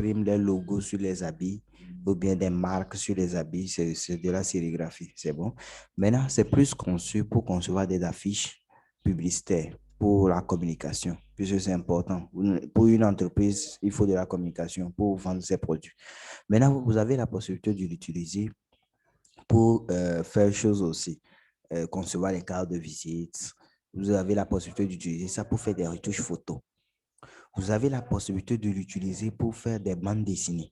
impriment les logos sur les habits ou bien des marques sur les habits, c'est de la sérigraphie, c'est bon. Maintenant, c'est plus conçu pour concevoir des affiches publicitaires pour la communication, puisque c'est important. Pour une entreprise, il faut de la communication pour vendre ses produits. Maintenant, vous avez la possibilité de l'utiliser pour faire chose aussi, concevoir les cartes de visite. Vous avez la possibilité d'utiliser ça pour faire des retouches photos. Vous avez la possibilité de l'utiliser pour faire des bandes dessinées.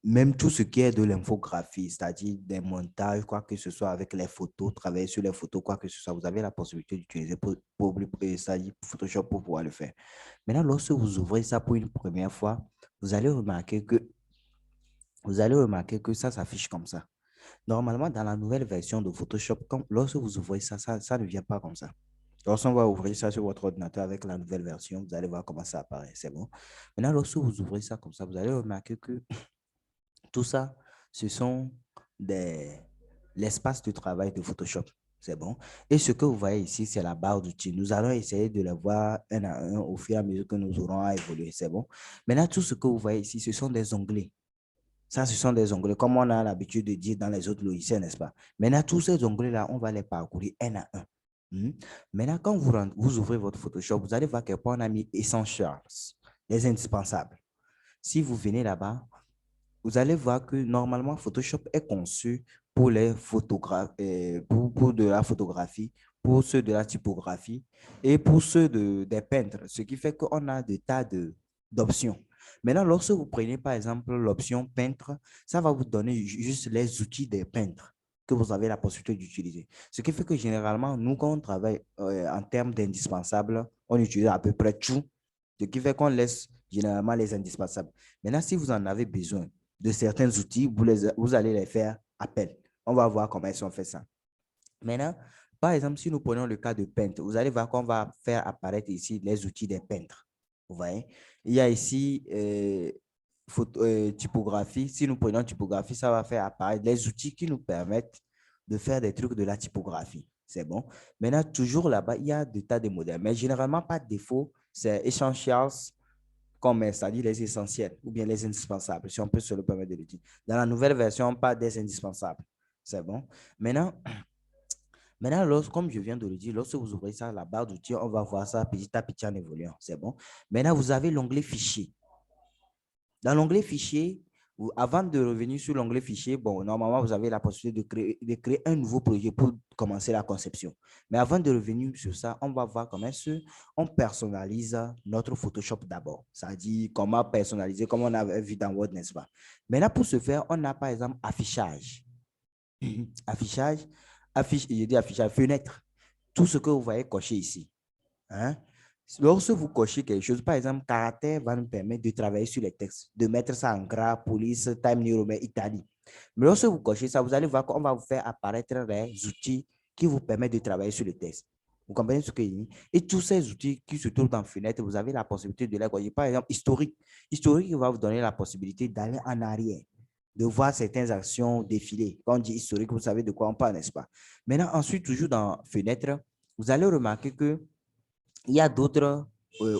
Même tout ce qui est de l'infographie, c'est-à-dire des montages, quoi que ce soit avec les photos, travailler sur les photos, quoi que ce soit, vous avez la possibilité d'utiliser c'est-à-dire Photoshop pour pouvoir le faire. Maintenant, lorsque vous ouvrez ça pour une première fois, vous allez remarquer que, ça s'affiche comme ça. Normalement, dans la nouvelle version de Photoshop, lorsque vous ouvrez ça, ça ne vient pas comme ça. Lorsqu'on va ouvrir ça sur votre ordinateur avec la nouvelle version, vous allez voir comment ça apparaît. C'est bon. Maintenant, lorsque vous ouvrez ça comme ça, vous allez remarquer que tout ça, ce sont l'espace de travail de Photoshop. C'est bon. Et ce que vous voyez ici, c'est la barre d'outils. Nous allons essayer de les voir un à un au fur et à mesure que nous aurons à évoluer. C'est bon. Maintenant, tout ce que vous voyez ici, ce sont des onglets. Ça, ce sont des onglets, comme on a l'habitude de dire dans les autres logiciels, n'est-ce pas? Maintenant, tous ces onglets-là, on va les parcourir un à un. Maintenant, quand vous ouvrez votre Photoshop, vous allez voir quelque part, on a mis Essentials, les indispensables. Si vous venez là-bas, vous allez voir que normalement, Photoshop est conçu pour les photographes, pour de la photographie, pour ceux de la typographie et pour ceux des peintres, ce qui fait qu'on a des tas d'options. Maintenant, lorsque vous prenez par exemple l'option peintre, ça va vous donner juste les outils des peintres que vous avez la possibilité d'utiliser. Ce qui fait que généralement, nous, quand on travaille en termes d'indispensables, on utilise à peu près tout, ce qui fait qu'on laisse généralement les indispensables. Maintenant, si vous en avez besoin de certains outils, vous allez les faire appel. On va voir comment ils ont fait ça. Maintenant, par exemple, si nous prenons le cas de peintre, vous allez voir qu'on va faire apparaître ici les outils des peintres. Vous voyez? Il y a ici typographie. Si nous prenons typographie, ça va faire apparaître les outils qui nous permettent de faire des trucs de la typographie. C'est bon. Maintenant, toujours là-bas, il y a des tas de modèles. Mais généralement, pas de défaut. C'est Essentials, comme c'est-à-dire les essentiels ou bien les indispensables, si on peut se le permettre de le dire. Dans la nouvelle version, on parle des indispensables. C'est bon. Maintenant, comme je viens de le dire, lorsque vous ouvrez ça, la barre d'outils, on va voir ça petit à petit en évoluant. C'est bon. Maintenant, vous avez l'onglet Fichier. Dans l'onglet Fichier, avant de revenir sur l'onglet Fichier, bon, normalement, vous avez la possibilité de créer un nouveau projet pour commencer la conception. Mais avant de revenir sur ça, on va voir comment on personnalise notre Photoshop d'abord. C'est-à-dire comment personnaliser, comme on avait vu dans Word, n'est-ce pas? Maintenant, pour ce faire, on a par exemple affichage. Affichage, je dis affichage, fenêtre. Tout ce que vous voyez coché ici. Hein? Lorsque vous cochez quelque chose, par exemple, caractère va nous permettre de travailler sur les textes, de mettre ça en gras, police, Time New Roman, Italie. Mais lorsque vous cochez ça, vous allez voir qu'on va vous faire apparaître les outils qui vous permettent de travailler sur le texte. Vous comprenez ce que je dis? Et tous ces outils qui se trouvent dans fenêtre, vous avez la possibilité de les cocher. Par exemple, historique. Historique va vous donner la possibilité d'aller en arrière, de voir certaines actions défiler. Quand on dit historique, vous savez de quoi on parle, n'est-ce pas? Maintenant, ensuite, toujours dans fenêtre, vous allez remarquer que il y a d'autres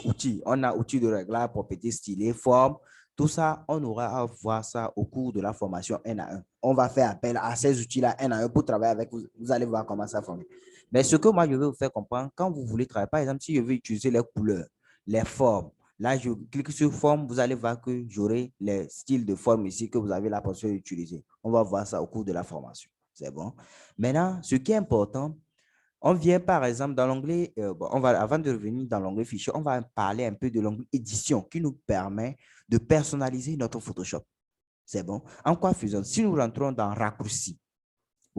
outils. On a outils de réglage, propriétés stylées, formes. Tout ça, on aura à voir ça au cours de la formation 1 à 1. On va faire appel à ces outils-là 1 à 1 pour travailler avec vous. Vous allez voir comment ça fonctionne. Mais ce que moi, je vais vous faire comprendre, quand vous voulez travailler, par exemple, si je veux utiliser les couleurs, les formes, là, je clique sur forme, vous allez voir que j'aurai les styles de forme ici que vous avez la possibilité d'utiliser. On va voir ça au cours de la formation. C'est bon. Maintenant, ce qui est important, on vient par exemple dans l'onglet, avant de revenir dans l'onglet fichier, on va parler un peu de l'onglet édition qui nous permet de personnaliser notre Photoshop. C'est bon. En quoi faisons? Si nous rentrons dans raccourci,